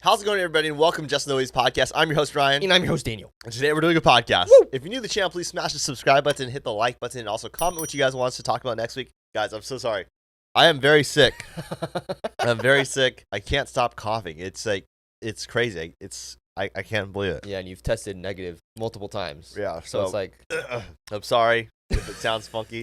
How's it going, everybody, and welcome to Just Know He's podcast. I'm your host, Ryan. And I'm your host, Daniel. And today we're doing a podcast. Woo! If you're new to the channel, please smash the subscribe button, hit the like button, and also comment what you guys want us to talk about next week. Guys, I'm so sorry. I am very sick. I'm very sick. I can't stop coughing. It's crazy. I can't believe it. Yeah, and you've tested negative multiple times. Yeah, So it's like, I'm sorry if it sounds funky.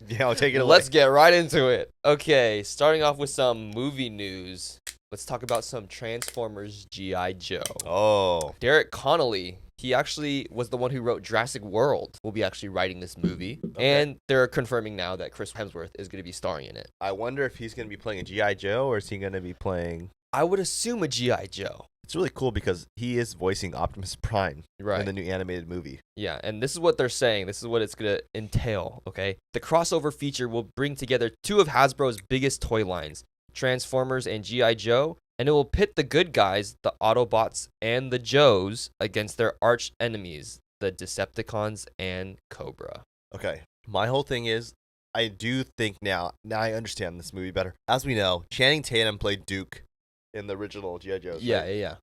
Yeah, I'll take it away. let's get right into it. Okay, starting off with some movie news. Let's talk about some Transformers G.I. Joe. Oh. Derek Connolly, he actually was the one who wrote Jurassic World, will be actually writing this movie. Okay. And they're confirming now that Chris Hemsworth is going to be starring in it. I wonder if he's going to be playing a G.I. Joe or is he going to be playing... I would assume a G.I. Joe. It's really cool because he is voicing Optimus Prime Right. in the new animated movie. Yeah, and this is what they're saying. This is what it's going to entail, okay? The crossover feature will bring together two of Hasbro's biggest toy lines, Transformers and G.I. Joe, and it will pit the good guys, the Autobots and the Joes, against their arch enemies, the Decepticons and Cobra. Okay. My whole thing is, I do think now I understand this movie better. As we know, Channing Tatum played Duke in the original G.I. Joe. Yeah.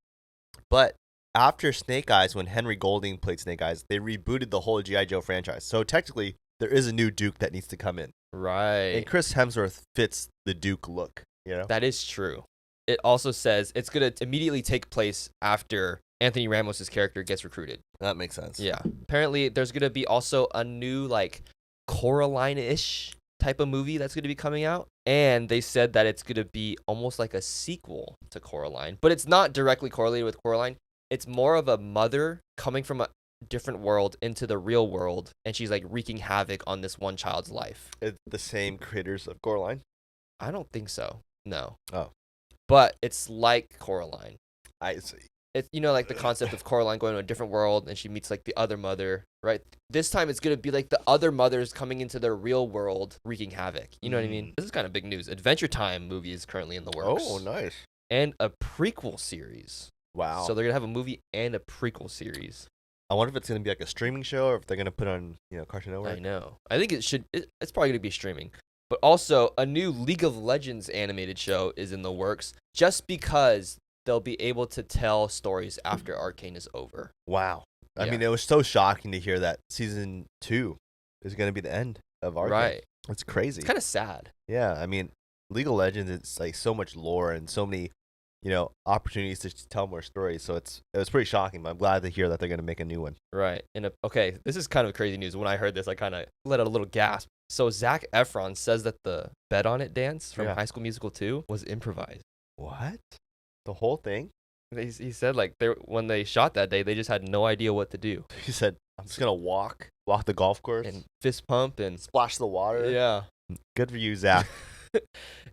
But after Snake Eyes, when Henry Golding played Snake Eyes, they rebooted the whole G.I. Joe franchise. So technically, there is a new Duke that needs to come in. Right. And Chris Hemsworth fits the Duke look, you know? That is true. It also says it's going to immediately take place after Anthony Ramos' character gets recruited. That makes sense. Yeah. Apparently, there's going to be also a new, Coraline-ish type of movie that's going to be coming out. And they said that it's going to be almost like a sequel to Coraline. But it's not directly correlated with Coraline. It's more of a mother coming from a different world into the real world. And she's, wreaking havoc on this one child's life. It's the same creators of Coraline? I don't think so. No. Oh. But it's like Coraline. I see. It's, the concept of Coraline going to a different world and she meets, the other mother, right? This time it's going to be, the other mothers coming into their real world wreaking havoc. You know what I mean? This is kind of big news. Adventure Time movie is currently in the works. Oh, nice. And a prequel series. Wow. So they're going to have a movie and a prequel series. I wonder if it's going to be like a streaming show or if they're going to put on, Cartoon Network. I know. I think it's probably going to be streaming. But also, a new League of Legends animated show is in the works just because they'll be able to tell stories after Arcane is over. Wow. I Yeah. mean, it was so shocking to hear that season 2 is going to be the end of Arcane. Right. It's crazy. It's kind of sad. Yeah, I mean, League of Legends, it's so much lore and so many, opportunities to tell more stories. So it was pretty shocking, but I'm glad to hear that they're going to make a new one. Right. Okay, this is kind of crazy news. When I heard this, I kind of let out a little gasp. So Zac Efron says that the Bet On It dance from High School Musical 2 was improvised. What? The whole thing? He said when they shot that day, they just had no idea what to do. He said, I'm just going to walk the golf course. And fist pump and splash the water. Yeah. Good for you, Zach.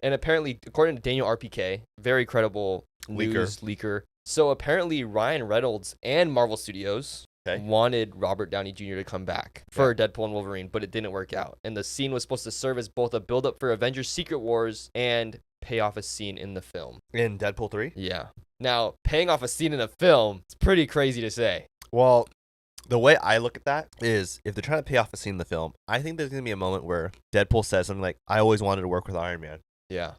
And apparently, according to Daniel RPK, very credible news leaker. So apparently Ryan Reynolds and Marvel Studios wanted Robert Downey Jr. to come back for Deadpool and Wolverine, but it didn't work out. And the scene was supposed to serve as both a build-up for Avengers Secret Wars and pay off a scene in the film. In Deadpool 3? Yeah. Now, paying off a scene in a film, it's pretty crazy to say. Well, the way I look at that is if they're trying to pay off a scene in the film, I think there's going to be a moment where Deadpool says something like, I always wanted to work with Iron Man. Yeah.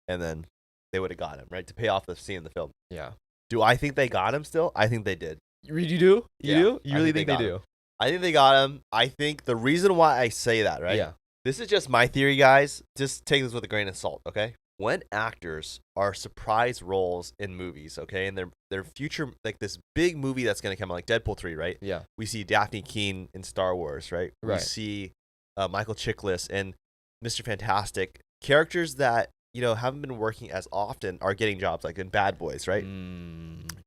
And then they would have got him, right? To pay off the scene in the film. Yeah. Do I think they got him still? I think they did. You do? You Yeah, do? You really think they got do? him. I think they got him. I think the reason why I say that, right? Yeah. This is just my theory, guys. Just take this with a grain of salt, okay? When actors are surprise roles in movies, okay, and their future, this big movie that's going to come out, like Deadpool 3, right? Yeah. We see Daphne Keane in Star Wars, right? Right. We see Michael Chiklis and Mr. Fantastic. Characters that, haven't been working as often are getting jobs, like in Bad Boys, right?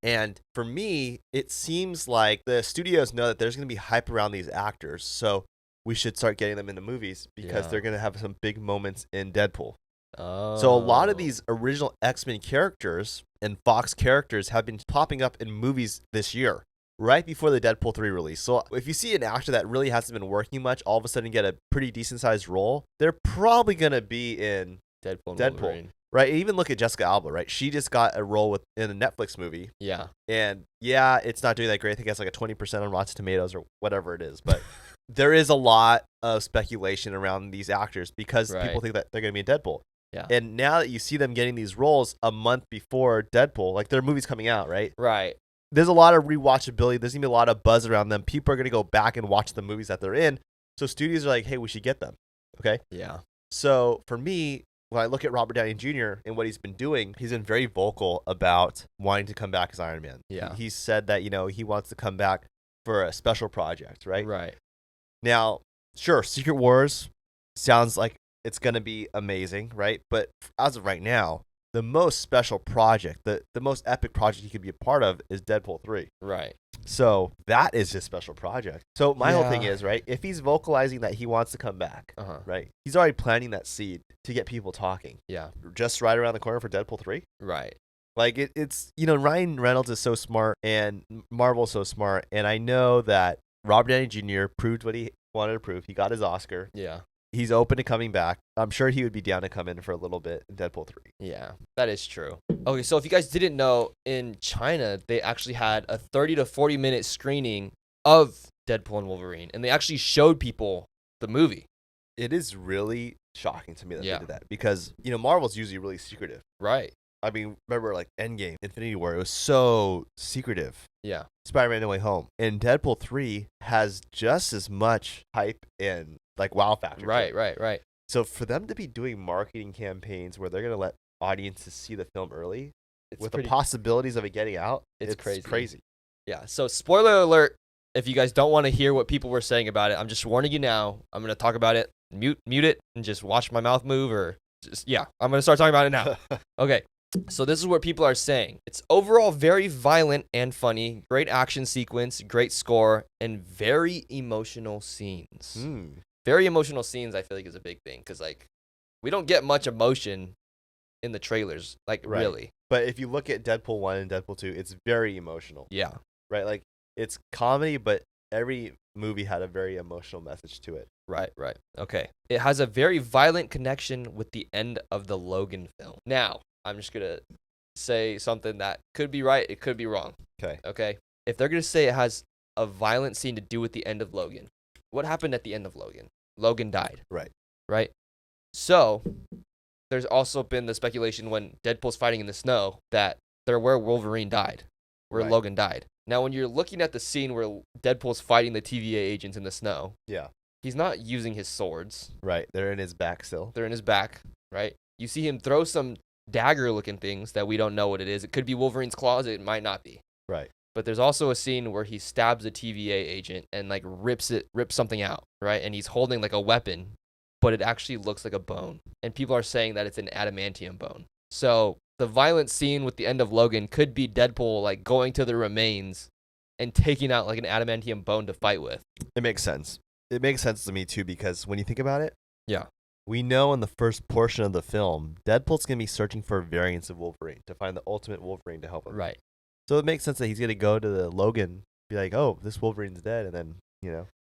And for me, it seems like the studios know that there's going to be hype around these actors. So we should start getting them into movies because they're going to have some big moments in Deadpool. Oh. So a lot of these original X-Men characters and Fox characters have been popping up in movies this year, right before the Deadpool 3 release. So if you see an actor that really hasn't been working much, all of a sudden get a pretty decent sized role, they're probably going to be in Deadpool and Wolverine. Right? Even look at Jessica Alba, right? She just got a role in a Netflix movie. Yeah. And it's not doing that great. I think it has like a 20% on Rotten Tomatoes or whatever it is. But there is a lot of speculation around these actors because people think that they're going to be in Deadpool. Yeah. And now that you see them getting these roles a month before Deadpool, like their movie's coming out, right? Right. There's a lot of rewatchability. There's gonna be a lot of buzz around them. People are gonna go back and watch the movies that they're in. So studios are like, hey, we should get them. Okay. Yeah. So for me, when I look at Robert Downey Jr. and what he's been doing, he's been very vocal about wanting to come back as Iron Man. Yeah. He said that, he wants to come back for a special project, right? Right. Now, sure, Secret Wars sounds like it's going to be amazing, right? But as of right now, the most special project, the most epic project he could be a part of is Deadpool 3. Right. So that is his special project. So my whole thing Yeah. is, right, if he's vocalizing that he wants to come back, right, he's already planting that seed to get people talking. Yeah. Just right around the corner for Deadpool 3. Right. Like, it's, Ryan Reynolds is so smart and Marvel's so smart. And I know that Robert Downey Jr. proved what he wanted to prove. He got his Oscar. Yeah. He's open to coming back. I'm sure he would be down to come in for a little bit in Deadpool 3. Yeah, that is true. Okay, so if you guys didn't know, in China, they actually had a 30 to 40-minute screening of Deadpool and Wolverine, and they actually showed people the movie. It is really shocking to me that Yeah. they did that because, Marvel's usually really secretive. Right. I mean, remember like Endgame, Infinity War, it was so secretive. Yeah. Spider-Man No Way Home. And Deadpool 3 has just as much hype and like wow factor. Right. So for them to be doing marketing campaigns where they're going to let audiences see the film early with the possibilities of it getting out, it's crazy. Yeah, so spoiler alert, if you guys don't want to hear what people were saying about it, I'm just warning you now. I'm going to talk about it, mute it, and just watch my mouth move or I'm going to start talking about it now. Okay. So this is what people are saying. It's overall very violent and funny, great action sequence, great score, and very emotional scenes. Very emotional scenes, I feel like, is a big thing because, like, we don't get much emotion in the trailers, like, really. But if you look at Deadpool 1 and Deadpool 2, it's very emotional. Yeah. Right? Like, it's comedy, but every movie had a very emotional message to it. Right. Okay. It has a very violent connection with the end of the Logan film. Now, I'm just going to say something that could be right, it could be wrong. Okay? If they're going to say it has a violent scene to do with the end of Logan, what happened at the end of Logan? Logan died. Right? So, there's also been the speculation when Deadpool's fighting in the snow that they're where Wolverine died, where Logan died. Now, when you're looking at the scene where Deadpool's fighting the TVA agents in the snow, he's not using his swords. Right. They're in his back still. They're in his back, right? You see him throw some dagger-looking things that we don't know what it is. It could be Wolverine's claws. It might not be. Right. But there's also a scene where he stabs a TVA agent and like rips something out, right? And he's holding like a weapon, but it actually looks like a bone. And people are saying that it's an adamantium bone. So the violent scene with the end of Logan could be Deadpool like going to the remains and taking out like an adamantium bone to fight with. It makes sense. It makes sense to me too because when you think about it, yeah, we know in the first portion of the film, Deadpool's going to be searching for variants of Wolverine to find the ultimate Wolverine to help him. Right. So it makes sense that he's going to go to the Logan, be like, oh, this Wolverine's dead, and then,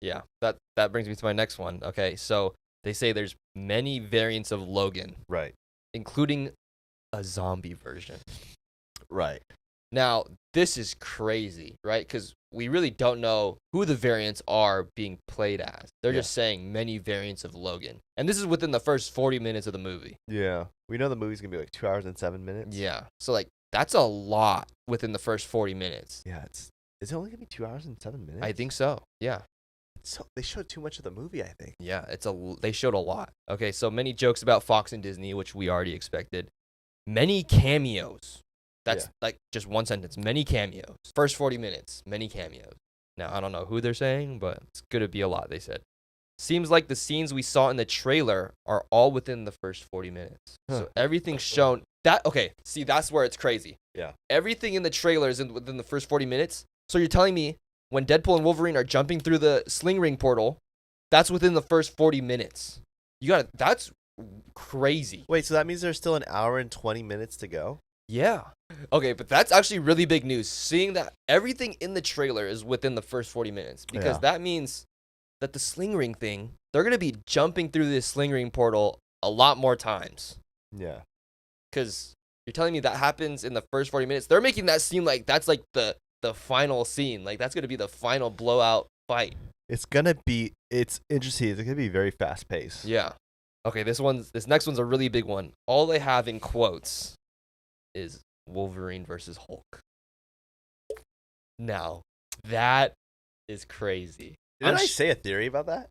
Yeah, that brings me to my next one. Okay, so they say there's many variants of Logan. Right. Including a zombie version. Right. Now, this is crazy, right? Because we really don't know who the variants are being played as. They're just saying many variants of Logan. And this is within the first 40 minutes of the movie. Yeah. We know the movie's going to be like 2 hours and 7 minutes. Yeah. So, like, that's a lot within the first 40 minutes. Yeah. Is it only going to be 2 hours and 7 minutes? I think so. Yeah. So they showed too much of the movie, I think. Yeah. They showed a lot. Okay. So many jokes about Fox and Disney, which we already expected. Many cameos. That's like just one sentence. Many cameos. First 40 minutes, many cameos. Now, I don't know who they're saying, but it's going to be a lot, they said. Seems like the scenes we saw in the trailer are all within the first 40 minutes. So everything's shown. See, that's where it's crazy. Yeah. Everything in the trailer is within the first 40 minutes. So you're telling me when Deadpool and Wolverine are jumping through the sling ring portal, that's within the first 40 minutes. That's crazy. Wait, so that means there's still an hour and 20 minutes to go? Yeah. Okay, but that's actually really big news. Seeing that everything in the trailer is within the first 40 minutes. Because that means that the sling ring thing, they're going to be jumping through this sling ring portal a lot more times. Yeah. Because you're telling me that happens in the first 40 minutes. They're making that seem like that's like the final scene. Like that's going to be the final blowout fight. It's interesting. It's going to be very fast paced. Yeah. Okay, this next one's a really big one. All they have in quotes is Wolverine versus Hulk. Now, that is crazy. Didn't I say a theory about that?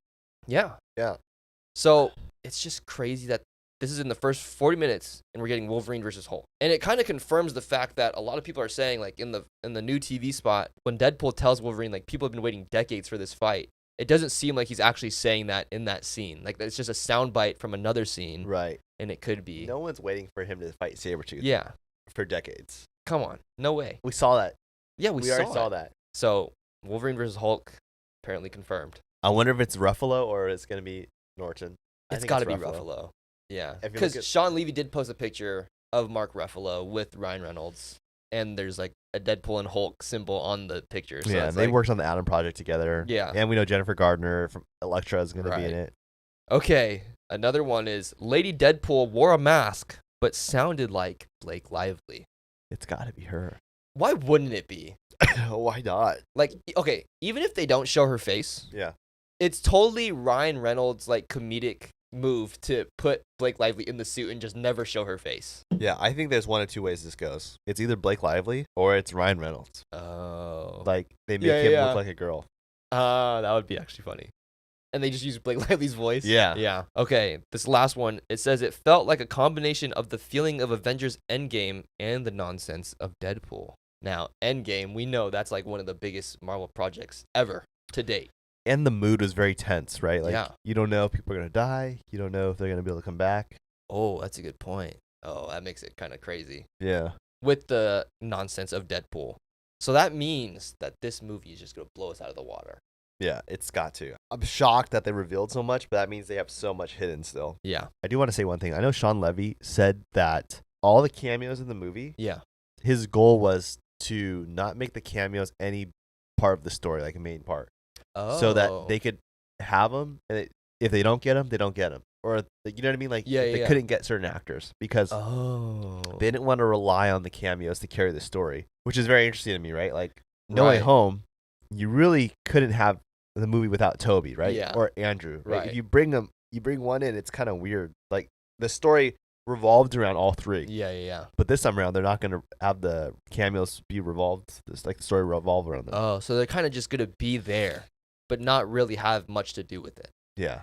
Yeah. Yeah. So it's just crazy that this is in the first 40 minutes and we're getting Wolverine versus Hulk. And it kind of confirms the fact that a lot of people are saying, like, in the new TV spot, when Deadpool tells Wolverine, like, people have been waiting decades for this fight, it doesn't seem like he's actually saying that in that scene. Like, it's just a soundbite from another scene. Right. And it could be. No one's waiting for him to fight Sabretooth. Yeah. For decades. Come on. No way. We saw that. Yeah, we already saw that. So, Wolverine versus Hulk, apparently confirmed. I wonder if it's Ruffalo or it's going to be Norton. It's got to be Ruffalo. Yeah. Because Sean Levy did post a picture of Mark Ruffalo with Ryan Reynolds, and there's like a Deadpool and Hulk symbol on the picture. So yeah, they worked on the Atom Project together. Yeah. And we know Jennifer Gardner from Elektra is going to be in it. Okay. Another one is Lady Deadpool wore a mask, but sounded like Blake Lively. It's got to be her. Why wouldn't it be? Why not? Like, okay, even if they don't show her face, yeah, it's totally Ryan Reynolds' like comedic move to put Blake Lively in the suit and just never show her face. Yeah, I think there's one of two ways this goes. It's either Blake Lively or it's Ryan Reynolds. Oh. Like, they make him look like a girl. That would be actually funny. And they just use Blake Lively's voice? Yeah. Yeah. Okay, this last one, it says it felt like a combination of the feeling of Avengers Endgame and the nonsense of Deadpool. Now, Endgame, we know that's like one of the biggest Marvel projects ever to date. And the mood was very tense, right? Like, yeah. You don't know if people are going to die. You don't know if they're going to be able to come back. Oh, that's a good point. Oh, that makes it kind of crazy. Yeah. With the nonsense of Deadpool. So that means that this movie is just going to blow us out of the water. Yeah, it's got to. I'm shocked that they revealed so much, but that means they have so much hidden still. Yeah. I do want to say one thing. I know Sean Levy said that all the cameos in the movie, his goal was to not make the cameos any part of the story, like a main part. Oh. So that they could have them, and if they don't get them, they don't get them. Or, you know what I mean? Like, they couldn't get certain actors because they didn't want to rely on the cameos to carry the story, which is very interesting to me, right? Like, No Way Home, you really couldn't have the movie without Toby, right? Yeah. Or Andrew, right? Right. If you bring one in, it's kind of weird. Like, the story revolved around all three. Yeah. But this time around, they're not going to have the cameos be revolved. It's like the story revolve around them. Oh, so they're kind of just going to be there, but not really have much to do with it. Yeah.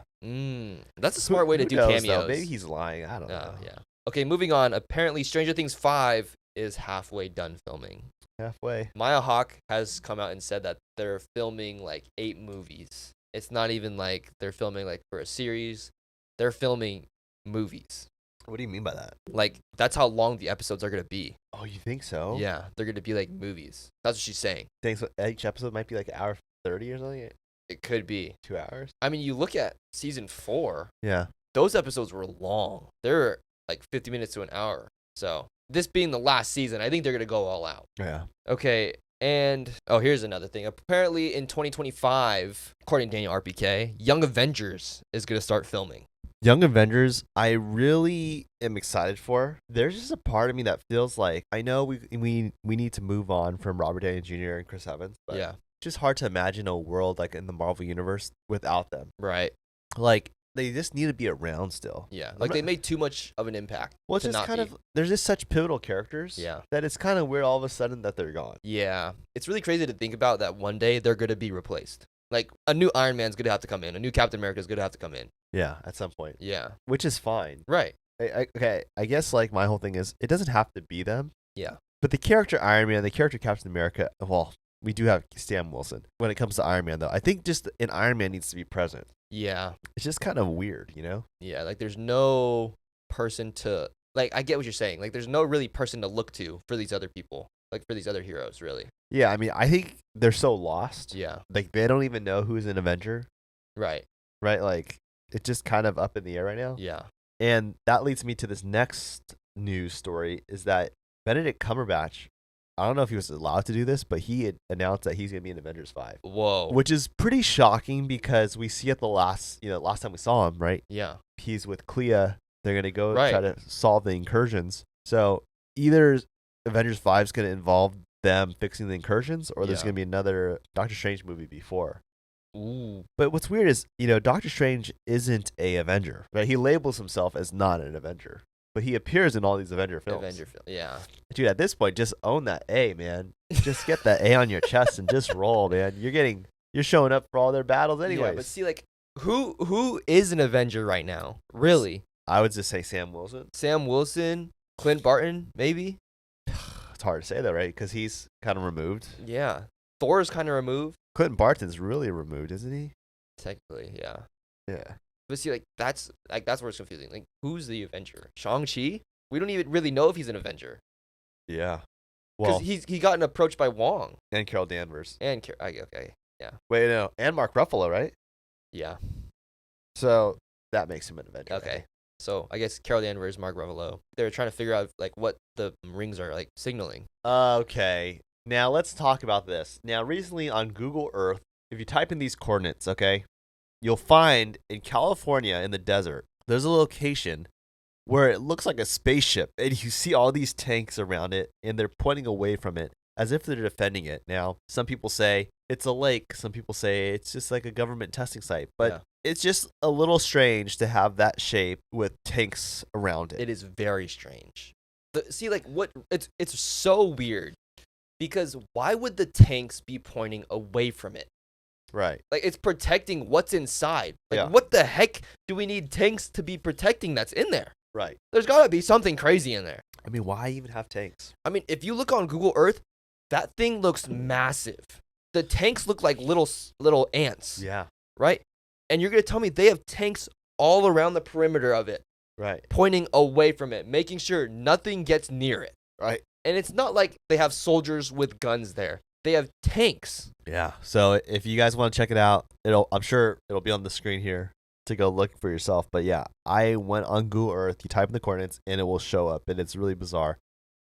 That's a smart way to do knows, cameos. Though? Maybe he's lying. I don't know. Yeah. Okay, moving on. Apparently, Stranger Things 5 is halfway done filming. Halfway. Maya Hawke has come out and said that they're filming like 8 movies. It's not even like they're filming like for a series. They're filming movies. What do you mean by that? Like, that's how long the episodes are going to be. Oh, you think so? Yeah, they're going to be like movies. That's what she's saying. Thanks. So each episode might be like an hour 30 or something? It could be. 2 hours? I mean, you look at season 4. Yeah. Those episodes were long. They're like 50 minutes to an hour. So, this being the last season, I think they're going to go all out. Yeah. Okay, and here's another thing. Apparently in 2025, according to Daniel RPK, Young Avengers is going to start filming. Young Avengers, I really am excited for. There's just a part of me that feels like, I know we need to move on from Robert Downey Jr. and Chris Evans, but it's just hard to imagine a world like in the Marvel Universe without them. Right. Like, they just need to be around still. Yeah, like they made too much of an impact. Well, it's just kind of, they're just such pivotal characters that it's kind of weird all of a sudden that they're gone. Yeah, it's really crazy to think about that one day they're going to be replaced. Like, a new Iron Man's going to have to come in. A new Captain America's going to have to come in. Yeah, at some point. Yeah. Which is fine. Right. Okay, I guess, like, my whole thing is, it doesn't have to be them. Yeah. But the character Iron Man, the character Captain America, well, we do have Sam Wilson. When it comes to Iron Man, though, I think just an Iron Man needs to be present. Yeah. It's just kind of weird, you know? Yeah, like, there's no person to, like, I get what you're saying. Like, there's no really person to look to for these other people. Like, for these other heroes, really. Yeah, I mean, I think they're so lost. Yeah. Like, they don't even know who's an Avenger. Right. Right? Like, it's just kind of up in the air right now. Yeah. And that leads me to this next news story, is that Benedict Cumberbatch, I don't know if he was allowed to do this, but he had announced that he's going to be in Avengers 5. Whoa. Which is pretty shocking because we see at the last time we saw him, right? Yeah. He's with Clea. They're going to go try to solve the incursions. So either Avengers 5 is going to involve them fixing the incursions, or there's going to be another Doctor Strange movie before. Ooh. But what's weird is, Doctor Strange isn't a Avenger, right? He labels himself as not an Avenger, but he appears in all these Avenger films. Yeah. Dude, at this point, just own that A, man. Just get that A on your chest and just roll, man. You're showing up for all their battles anyways. Yeah, but see, like, who is an Avenger right now? Really? I would just say Sam Wilson. Sam Wilson, Clint Barton, maybe? It's hard to say though, right? Because he's kind of removed. Yeah. Thor's kind of removed. Clinton Barton's really removed, isn't he? Technically, yeah. Yeah. But see, that's where it's confusing. Like, who's the Avenger? Shang-Chi? We don't even really know if he's an Avenger. Yeah. Because Well, he gotten approached by Wong. and Carol Danvers. And, okay, yeah. Wait, no. And Mark Ruffalo, right? Yeah. So that makes him an Avenger. Okay. So, I guess Carol Danvers, Mark Ruffalo, they're trying to figure out, like, what the rings are, like, signaling. Okay. Now let's talk about this. Now, recently on Google Earth, if you type in these coordinates, okay, you'll find in California in the desert, there's a location where it looks like a spaceship, and you see all these tanks around it, and they're pointing away from it as if they're defending it. Now, some people say it's a lake. Some people say it's just like a government testing site. But Yeah. it's just a little strange to have that shape with tanks around it. It is very strange. See, like, what it's so weird because why would the tanks be pointing away from it? Right. Like, it's protecting what's inside. Like, Yeah. what the heck do we need tanks to be protecting that's in there? Right. There's got to be something crazy in there. I mean, why even have tanks? I mean, if you look on Google Earth, that thing looks massive. The tanks look like little ants, Yeah. right? And you're going to tell me they have tanks all around the perimeter of it, Right. pointing away from it, making sure nothing gets near it. Right. And it's not like they have soldiers with guns there. They have tanks. Yeah. So if you guys want to check it out, I'm sure it'll be on the screen here to go look for yourself. But yeah, I went on Google Earth, you type in the coordinates, and it will show up, and it's really bizarre.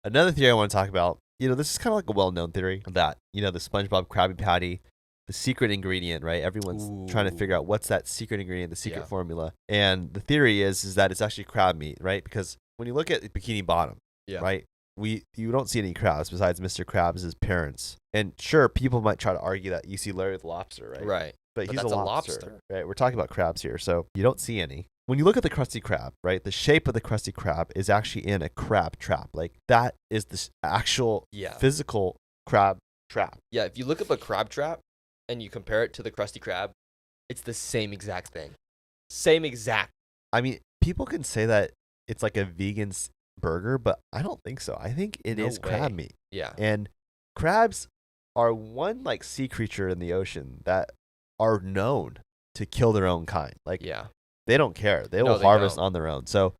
Another theory I want to talk about, this is kind of like a well-known theory that, the SpongeBob Krabby Patty, the secret ingredient, right? Everyone's trying to figure out what's that secret ingredient, the secret formula. And the theory is that it's actually crab meat, right? Because when you look at Bikini Bottom, right? You don't see any crabs besides Mr. Krabs' parents. And sure, people might try to argue that you see Larry the Lobster, right? Right. But he's that's a a lobster, lobster. right? We're talking about crabs here, so you don't see any. When you look at the Krusty Krab, right, the shape of the Krusty Krab is actually in a crab trap. Like, that is the actual physical crab trap. Yeah, if you look up a crab trap and you compare it to the Krusty Krab, it's the same exact thing. Same exact. I mean, people can say that it's like a vegan burger, but I don't think so. I think it is crab meat. Yeah. And crabs are one, like, sea creature in the ocean that are known to kill their own kind. Like, they don't care. They will harvest on their own. So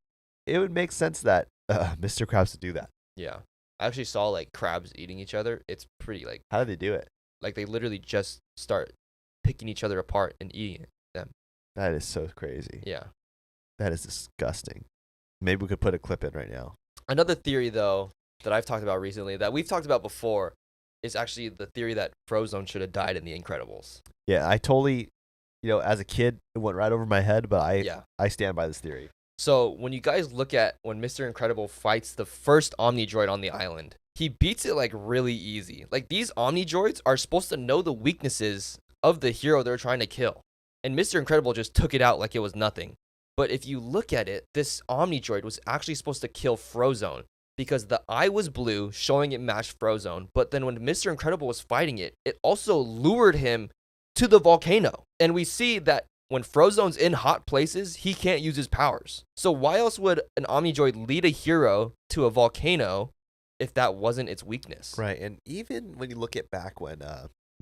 it would make sense that Mr. Krabs would do that. Yeah. I actually saw, like, crabs eating each other. It's pretty, like... How do they do it? Like, they literally just start picking each other apart and eating them. That is so crazy. Yeah. That is disgusting. Maybe we could put a clip in right now. Another theory, though, that I've talked about recently, that we've talked about before, is actually the theory that Frozone should have died in The Incredibles. Yeah, I totally... as a kid, it went right over my head, but I stand by this theory. So when you guys look at when Mr. Incredible fights the first Omnidroid on the island, he beats it like really easy. Like, these Omnidroids are supposed to know the weaknesses of the hero they're trying to kill. And Mr. Incredible just took it out like it was nothing. But if you look at it, this Omnidroid was actually supposed to kill Frozone because the eye was blue, showing it matched Frozone. But then when Mr. Incredible was fighting it, it also lured him to the volcano. And we see that when Frozone's in hot places, he can't use his powers. So why else would an Omnidroid lead a hero to a volcano if that wasn't its weakness? Right, and even when you look at back when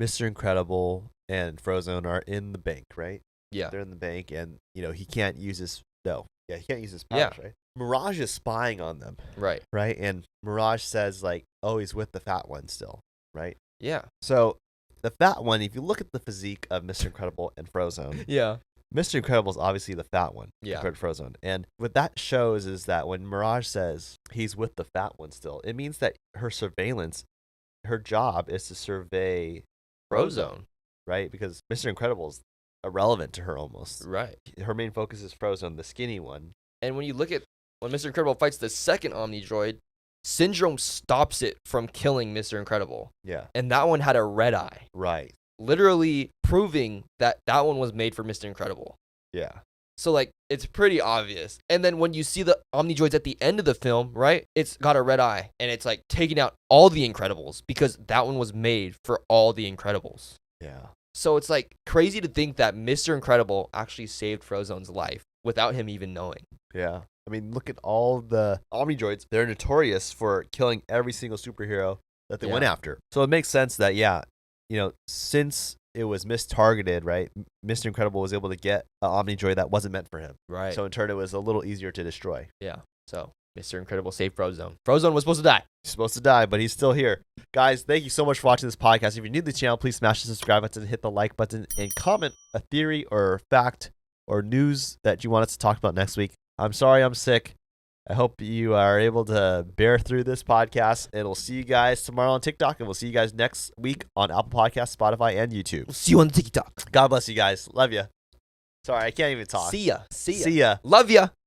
Mr. Incredible and Frozone are in the bank, right? Yeah. They're in the bank, and, he can't use his... No. Yeah, he can't use his powers, right? Mirage is spying on them. Right. Right, and Mirage says, like, oh, he's with the fat one still, right? Yeah. So... the fat one, if you look at the physique of Mr. Incredible and Frozone, Mr. Incredible is obviously the fat one compared to Frozone. And what that shows is that when Mirage says he's with the fat one still, it means that her surveillance, her job is to survey Frozone, right? Because Mr. Incredible is irrelevant to her almost. Right. Her main focus is Frozone, the skinny one. And when you look at when Mr. Incredible fights the second Omnidroid, Syndrome stops it from killing Mr. Incredible. Yeah. And that one had a red eye. Right. Literally proving that that one was made for Mr. Incredible. Yeah. So, like, it's pretty obvious. And then when you see the Omnidroids at the end of the film, right, it's got a red eye. And it's, like, taking out all the Incredibles because that one was made for all the Incredibles. Yeah. So it's, like, crazy to think that Mr. Incredible actually saved Frozone's life without him even knowing. Yeah. I mean, look at all the Omnidroids. They're notorious for killing every single superhero that they went after. So it makes sense that, since it was mistargeted, right? Mr. Incredible was able to get an Omnidroid that wasn't meant for him. Right. So in turn, it was a little easier to destroy. Yeah. So Mr. Incredible saved Frozone. Frozone was supposed to die. He's supposed to die, but he's still here. Guys, thank you so much for watching this podcast. If you're new to the channel, please smash the subscribe button, hit the like button, and comment a theory or fact or news that you want us to talk about next week. I'm sorry I'm sick. I hope you are able to bear through this podcast. And we'll see you guys tomorrow on TikTok. And we'll see you guys next week on Apple Podcasts, Spotify, and YouTube. We'll see you on TikTok. God bless you guys. Love you. Sorry, I can't even talk. See ya. See ya. Love ya.